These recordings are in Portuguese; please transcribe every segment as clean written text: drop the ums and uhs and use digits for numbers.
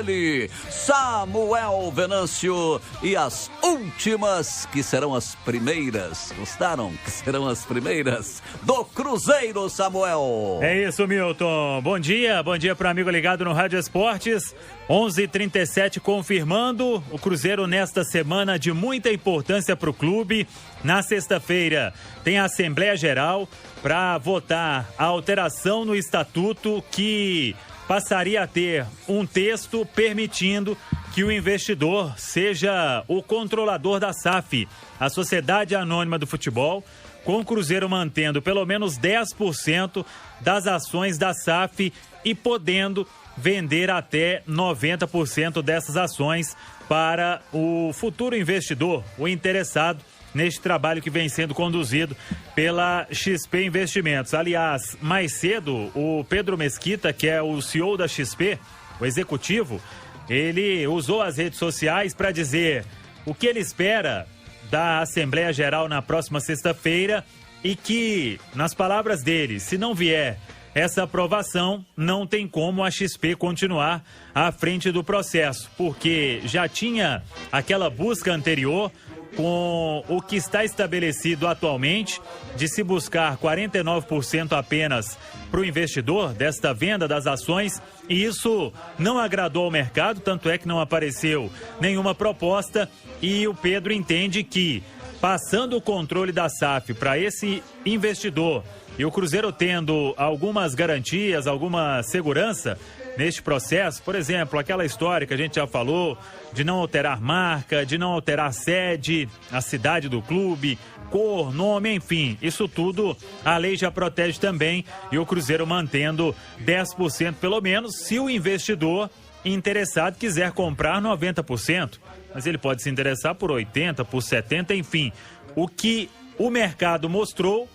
ele, Samuel Venâncio, e as últimas que serão as primeiras. Gostaram? Que serão as primeiras do Cruzeiro, Samuel. É isso, Milton. Bom dia para o amigo ligado no Rádio Esportes. 11h37, confirmando o Cruzeiro nesta semana de muita importância para o clube. Na sexta-feira tem a Assembleia Geral para votar a alteração no estatuto que passaria a ter um texto permitindo que o investidor seja o controlador da SAF, a Sociedade Anônima do Futebol, com o Cruzeiro mantendo pelo menos 10% das ações da SAF e podendo vender até 90% dessas ações para o futuro investidor, o interessado neste trabalho que vem sendo conduzido pela XP Investimentos. Aliás, mais cedo, o Pedro Mesquita, que é o CEO da XP, o executivo, ele usou as redes sociais para dizer o que ele espera da Assembleia Geral na próxima sexta-feira e que, nas palavras dele, se não vier essa aprovação, não tem como a XP continuar à frente do processo, porque já tinha aquela busca anterior com o que está estabelecido atualmente de se buscar 49% apenas para o investidor desta venda das ações, e isso não agradou ao mercado, tanto é que não apareceu nenhuma proposta, e o Pedro entende que, passando o controle da SAF para esse investidor e o Cruzeiro tendo algumas garantias, alguma segurança neste processo, por exemplo, aquela história que a gente já falou, de não alterar marca, de não alterar sede, a cidade do clube, cor, nome, enfim, isso tudo a lei já protege também, e o Cruzeiro mantendo 10% pelo menos, se o investidor interessado quiser comprar 90%, mas ele pode se interessar por 80%, por 70%, enfim, o que o mercado mostrou,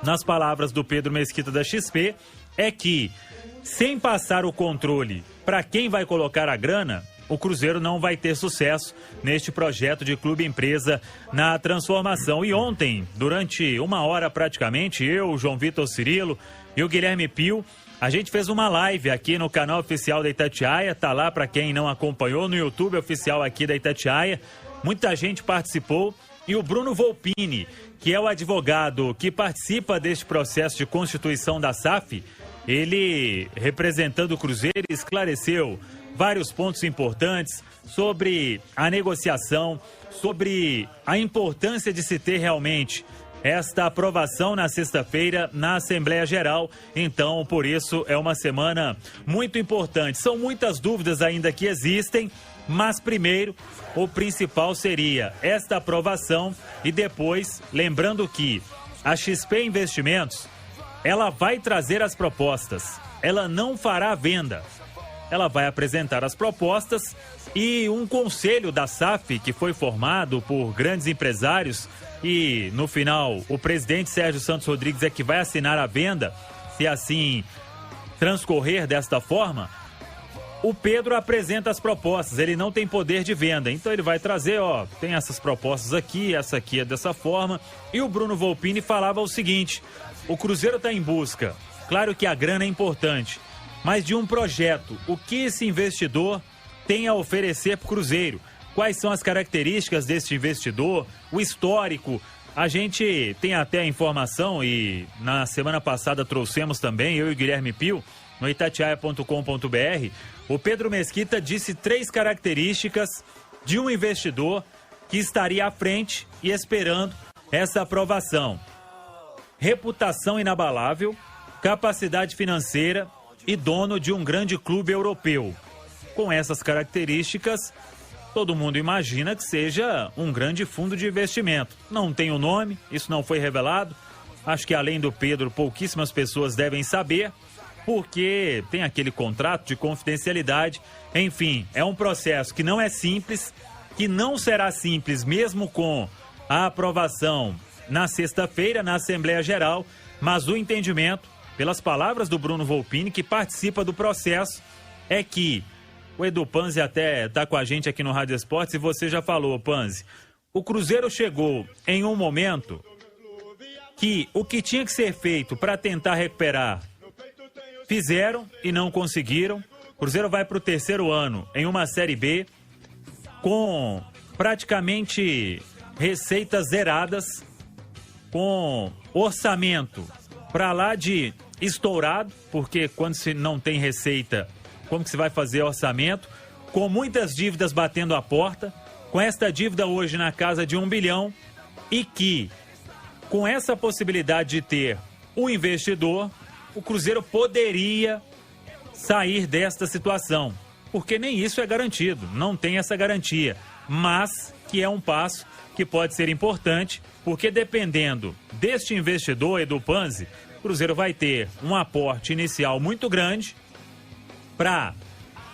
nas palavras do Pedro Mesquita da XP, é que sem passar o controle para quem vai colocar a grana, o Cruzeiro não vai ter sucesso neste projeto de clube-empresa na transformação. E ontem, durante uma hora praticamente, eu, o João Vitor Cirilo e o Guilherme Pio, a gente fez uma live aqui no canal oficial da Itatiaia, tá lá para quem não acompanhou, no YouTube oficial aqui da Itatiaia. Muita gente participou e o Bruno Volpini, que é o advogado que participa deste processo de constituição da SAF, ele, representando o Cruzeiro, esclareceu vários pontos importantes sobre a negociação, sobre a importância de se ter realmente esta aprovação na sexta-feira na Assembleia Geral. Então, por isso, é uma semana muito importante. São muitas dúvidas ainda que existem, mas primeiro, o principal seria esta aprovação e depois, lembrando que a XP Investimentos, ela vai trazer as propostas, ela não fará venda. Ela vai apresentar as propostas e um conselho da SAF que foi formado por grandes empresários e, no final, o presidente Sérgio Santos Rodrigues é que vai assinar a venda, se assim transcorrer desta forma. O Pedro apresenta as propostas, ele não tem poder de venda, então ele vai trazer, tem essas propostas aqui, essa aqui é dessa forma. E o Bruno Volpini falava o seguinte: o Cruzeiro está em busca, claro que a grana é importante, mas de um projeto, o que esse investidor tem a oferecer para o Cruzeiro, quais são as características desse investidor, o histórico. A gente tem até a informação, e na semana passada trouxemos também, eu e o Guilherme Pio, no itatiaia.com.br, o Pedro Mesquita disse 3 características de um investidor que estaria à frente e esperando essa aprovação: reputação inabalável, capacidade financeira e dono de um grande clube europeu. Com essas características, todo mundo imagina que seja um grande fundo de investimento. Não tem o nome, isso não foi revelado. Acho que além do Pedro, pouquíssimas pessoas devem saber, porque tem aquele contrato de confidencialidade. Enfim, é um processo que não é simples, que não será simples mesmo com a aprovação na sexta-feira, na Assembleia Geral, mas o entendimento, pelas palavras do Bruno Volpini, que participa do processo, é que o Edu Panzi até está com a gente aqui no Rádio Esportes, e você já falou, Panzi, o Cruzeiro chegou em um momento que o que tinha que ser feito para tentar recuperar, fizeram e não conseguiram. Cruzeiro vai para o 3º ano em uma Série B com praticamente receitas zeradas, com orçamento para lá de estourado, porque quando se não tem receita, como que se vai fazer orçamento? Com muitas dívidas batendo a porta, com esta dívida hoje na casa de 1 bilhão, e que, com essa possibilidade de ter um investidor, o Cruzeiro poderia sair desta situação, porque nem isso é garantido, não tem essa garantia, mas que é um passo que pode ser importante, porque dependendo deste investidor, Edu Panzi, o Cruzeiro vai ter um aporte inicial muito grande para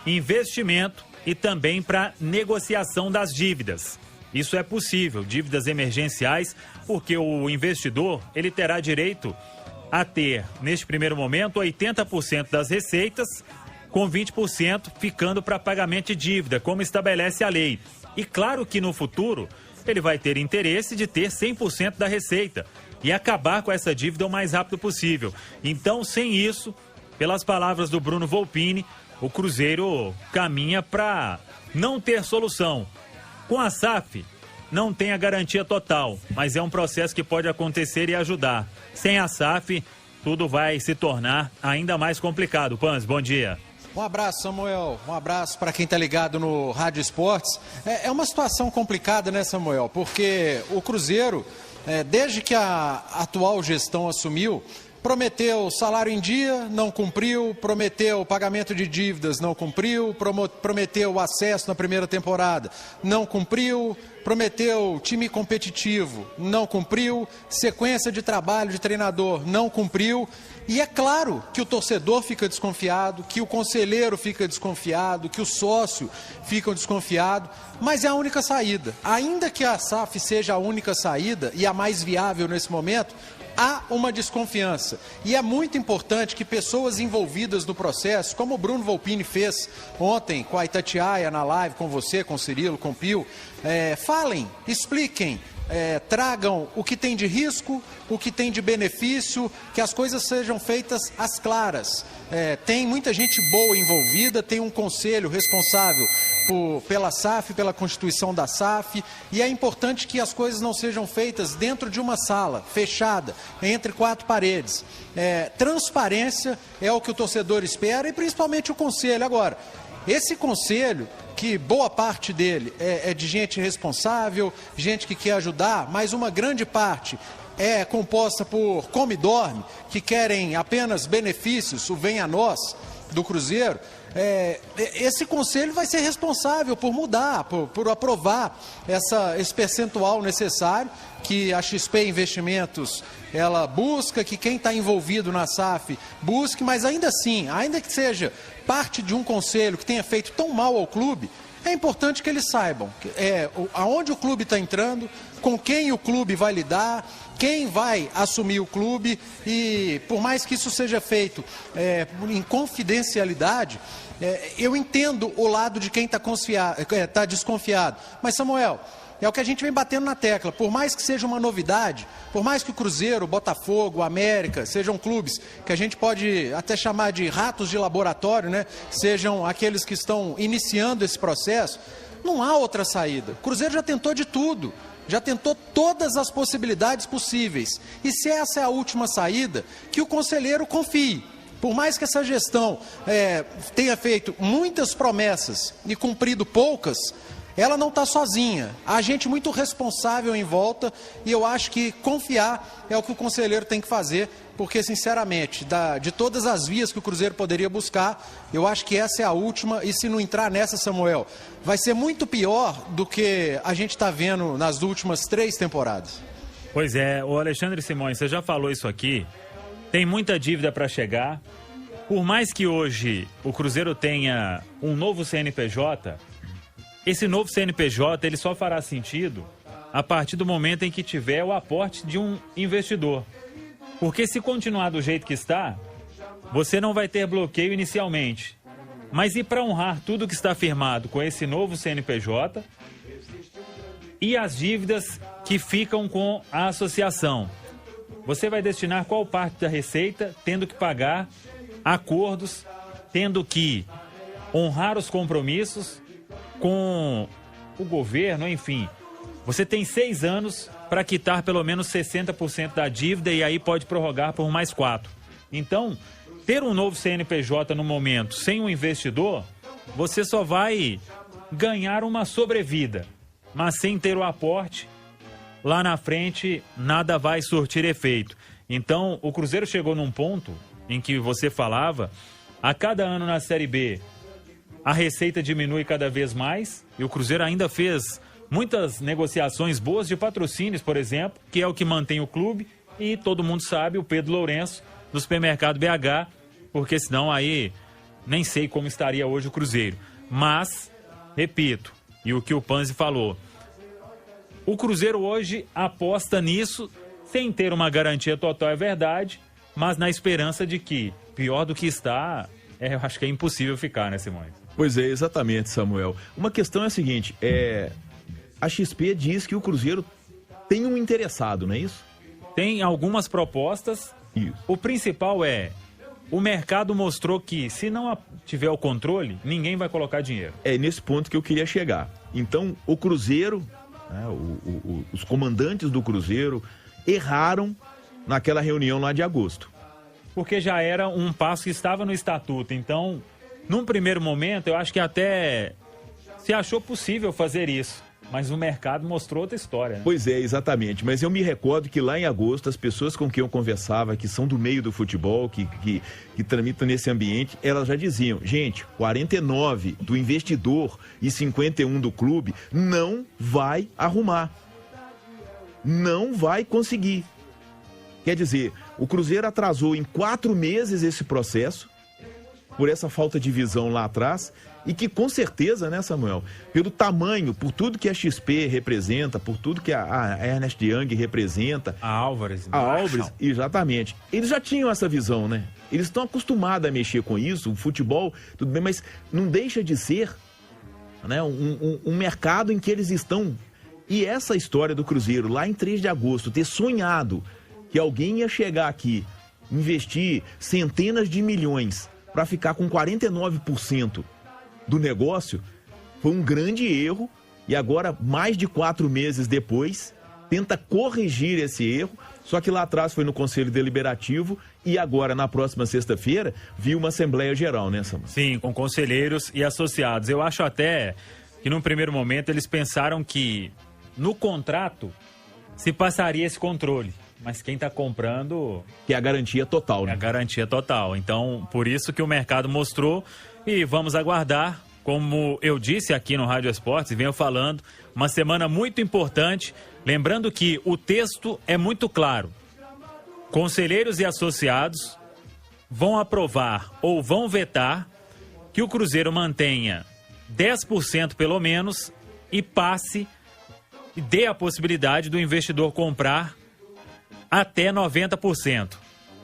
investimento e também para negociação das dívidas. Isso é possível, dívidas emergenciais, porque o investidor ele terá direito a ter, neste primeiro momento, 80% das receitas, com 20% ficando para pagamento de dívida, como estabelece a lei. E claro que no futuro ele vai ter interesse de ter 100% da receita e acabar com essa dívida o mais rápido possível. Então, sem isso, pelas palavras do Bruno Volpini, o Cruzeiro caminha para não ter solução. Com a SAF, não tem a garantia total, mas é um processo que pode acontecer e ajudar. Sem a SAF, tudo vai se tornar ainda mais complicado. Panzi, bom dia. Um abraço, Samuel. Um abraço para quem está ligado no Rádio Esportes. É uma situação complicada, né, Samuel? Porque o Cruzeiro, desde que a atual gestão assumiu, prometeu salário em dia, não cumpriu, prometeu pagamento de dívidas, não cumpriu, prometeu acesso na primeira temporada, não cumpriu, prometeu time competitivo, não cumpriu, sequência de trabalho de treinador, não cumpriu. E é claro que o torcedor fica desconfiado, que o conselheiro fica desconfiado, que o sócio fica desconfiado, mas é a única saída. Ainda que a SAF seja a única saída e a mais viável nesse momento, há uma desconfiança. E é muito importante que pessoas envolvidas no processo, como o Bruno Volpini fez ontem com a Itatiaia na live, com você, com o Cirilo, com o Pio, falem, expliquem, tragam o que tem de risco, o que tem de benefício, que as coisas sejam feitas às claras. Tem muita gente boa envolvida, tem um conselho responsável pela SAF, pela constituição da SAF, e é importante que as coisas não sejam feitas dentro de uma sala fechada, entre 4 paredes. Transparência é o que o torcedor espera e principalmente o conselho. Agora, esse conselho, que boa parte dele é de gente responsável, gente que quer ajudar, mas uma grande parte é composta por come e dorme, que querem apenas benefícios, o vem a nós do Cruzeiro. Esse conselho vai ser responsável por mudar, por aprovar esse percentual necessário que a XP Investimentos ela busca, que quem está envolvido na SAF busque, mas ainda assim, ainda que seja parte de um conselho que tenha feito tão mal ao clube, é importante que eles saibam aonde o clube está entrando, com quem o clube vai lidar, quem vai assumir o clube, e por mais que isso seja feito em confidencialidade, eu entendo o lado de quem está desconfiado. Mas, Samuel, é o que a gente vem batendo na tecla. Por mais que seja uma novidade, por mais que o Cruzeiro, o Botafogo, o América sejam clubes que a gente pode até chamar de ratos de laboratório, né? Sejam aqueles que estão iniciando esse processo, não há outra saída. O Cruzeiro já tentou de tudo, já tentou todas as possibilidades possíveis. E se essa é a última saída, que o conselheiro confie. Por mais que essa gestão tenha feito muitas promessas e cumprido poucas, ela não está sozinha. Há gente muito responsável em volta e eu acho que confiar é o que o conselheiro tem que fazer, porque, sinceramente, de todas as vias que o Cruzeiro poderia buscar, eu acho que essa é a última, e se não entrar nessa, Samuel, vai ser muito pior do que a gente está vendo nas últimas 3 temporadas. Pois é, o Alexandre Simões, você já falou isso aqui, tem muita dívida para chegar. Por mais que hoje o Cruzeiro tenha um novo CNPJ, esse novo CNPJ ele só fará sentido a partir do momento em que tiver o aporte de um investidor. Porque se continuar do jeito que está, você não vai ter bloqueio inicialmente. Mas e para honrar tudo que está firmado com esse novo CNPJ e as dívidas que ficam com a associação? Você vai destinar qual parte da receita, tendo que pagar acordos, tendo que honrar os compromissos com o governo, enfim. Você tem 6 anos para quitar pelo menos 60% da dívida e aí pode prorrogar por mais 4. Então, ter um novo CNPJ no momento sem um investidor, você só vai ganhar uma sobrevida, mas sem ter o aporte, lá na frente nada vai surtir efeito. Então, o Cruzeiro chegou num ponto em que você falava, a cada ano na Série B, a receita diminui cada vez mais e o Cruzeiro ainda fez muitas negociações boas de patrocínios, por exemplo, que é o que mantém o clube, e todo mundo sabe, o Pedro Lourenço, do Supermercado BH, porque senão aí nem sei como estaria hoje o Cruzeiro. Mas, repito, e o que o Panzi falou, o Cruzeiro hoje aposta nisso, sem ter uma garantia total, é verdade, mas na esperança de que, pior do que está, eu acho que é impossível ficar, né, Simões? Pois é, exatamente, Samuel. Uma questão é a seguinte, a XP diz que o Cruzeiro tem um interessado, não é isso? Tem algumas propostas. Isso. O principal o mercado mostrou que se não tiver o controle, ninguém vai colocar dinheiro. É nesse ponto que eu queria chegar. Então, o Cruzeiro, né, os comandantes do Cruzeiro erraram naquela reunião lá de agosto. Porque já era um passo que estava no estatuto. Então, num primeiro momento, eu acho que até se achou possível fazer isso. Mas o mercado mostrou outra história, né? Pois é, exatamente. Mas eu me recordo que lá em agosto, as pessoas com quem eu conversava, que são do meio do futebol, que tramitam nesse ambiente, elas já diziam, gente, 49 do investidor e 51 do clube não vai arrumar. Não vai conseguir. Quer dizer, o Cruzeiro atrasou em 4 meses esse processo, por essa falta de visão lá atrás, e que com certeza, né, Samuel, pelo tamanho, por tudo que a XP representa, por tudo que a Ernest Young representa... A Álvares, exatamente. Eles já tinham essa visão, né? Eles estão acostumados a mexer com isso, o futebol, tudo bem, mas não deixa de ser, né, um mercado em que eles estão... E essa história do Cruzeiro, lá em 3 de agosto, ter sonhado que alguém ia chegar aqui, investir centenas de milhões para ficar com 49% do negócio, foi um grande erro, e agora, mais de 4 meses depois, tenta corrigir esse erro, só que lá atrás foi no Conselho Deliberativo e agora, na próxima sexta-feira, viu uma Assembleia Geral, né, Samuel? Sim, com conselheiros e associados. Eu acho até que num primeiro momento eles pensaram que no contrato se passaria esse controle. Mas quem está comprando... Que é a garantia total, né? É a garantia total. Então, por isso que o mercado mostrou, e vamos aguardar, como eu disse aqui no Rádio Esportes, e venho falando, uma semana muito importante. Lembrando que o texto é muito claro. Conselheiros e associados vão aprovar ou vão vetar que o Cruzeiro mantenha 10% pelo menos e passe e dê a possibilidade do investidor comprar até 90%.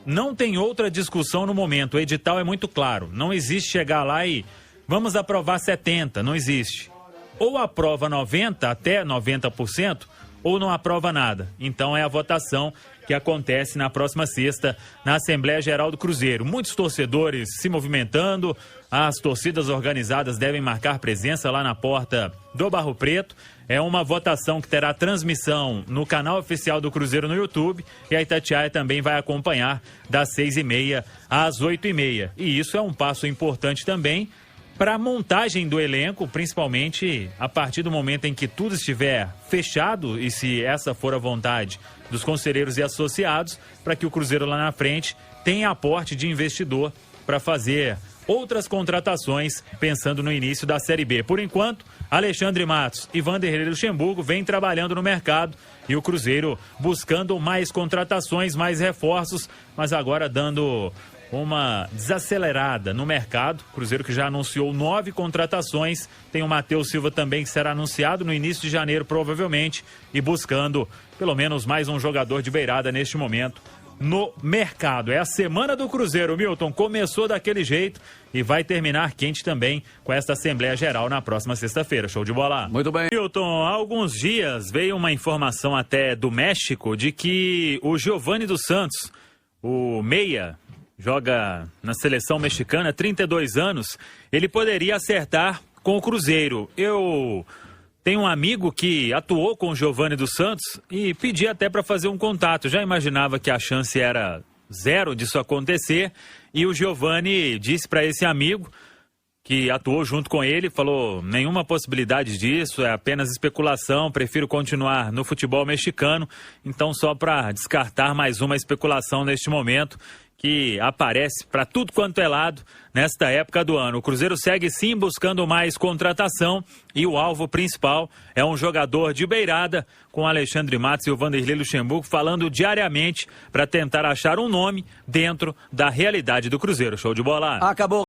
Não tem outra discussão no momento, o edital é muito claro. Não existe chegar lá e vamos aprovar 70%, não existe. Ou aprova 90%, até 90%, ou não aprova nada. Então é a votação que acontece na próxima sexta na Assembleia Geral do Cruzeiro. Muitos torcedores se movimentando, as torcidas organizadas devem marcar presença lá na porta do Barro Preto. É uma votação que terá transmissão no canal oficial do Cruzeiro no YouTube, e a Itatiaia também vai acompanhar das 6h30 às 8h30. E isso é um passo importante também para a montagem do elenco, principalmente a partir do momento em que tudo estiver fechado, e se essa for a vontade dos conselheiros e associados, para que o Cruzeiro lá na frente tenha aporte de investidor para fazer outras contratações, pensando no início da Série B. Por enquanto, Alexandre Matos e Vanderlei Luxemburgo vêm trabalhando no mercado, e o Cruzeiro buscando mais contratações, mais reforços, mas agora dando uma desacelerada no mercado. Cruzeiro que já anunciou 9 contratações, tem o Matheus Silva também que será anunciado no início de janeiro provavelmente, e buscando pelo menos mais um jogador de beirada neste momento no mercado. É a semana do Cruzeiro, Milton, começou daquele jeito e vai terminar quente também com esta Assembleia Geral na próxima sexta-feira. Show de bola. Muito bem. Milton, há alguns dias veio uma informação até do México de que o Giovani dos Santos, o meia joga na seleção mexicana, 32 anos, ele poderia acertar com o Cruzeiro. Eu tenho um amigo que atuou com o Giovani dos Santos e pedi até para fazer um contato. Já imaginava que a chance era zero disso acontecer, e o Giovani disse para esse amigo que atuou junto com ele, falou: nenhuma possibilidade disso, é apenas especulação, prefiro continuar no futebol mexicano. Então, só para descartar mais uma especulação neste momento, que aparece para tudo quanto é lado nesta época do ano. O Cruzeiro segue sim buscando mais contratação e o alvo principal é um jogador de beirada, com Alexandre Matos e o Vanderlei Luxemburgo falando diariamente para tentar achar um nome dentro da realidade do Cruzeiro. Show de bola! Acabou.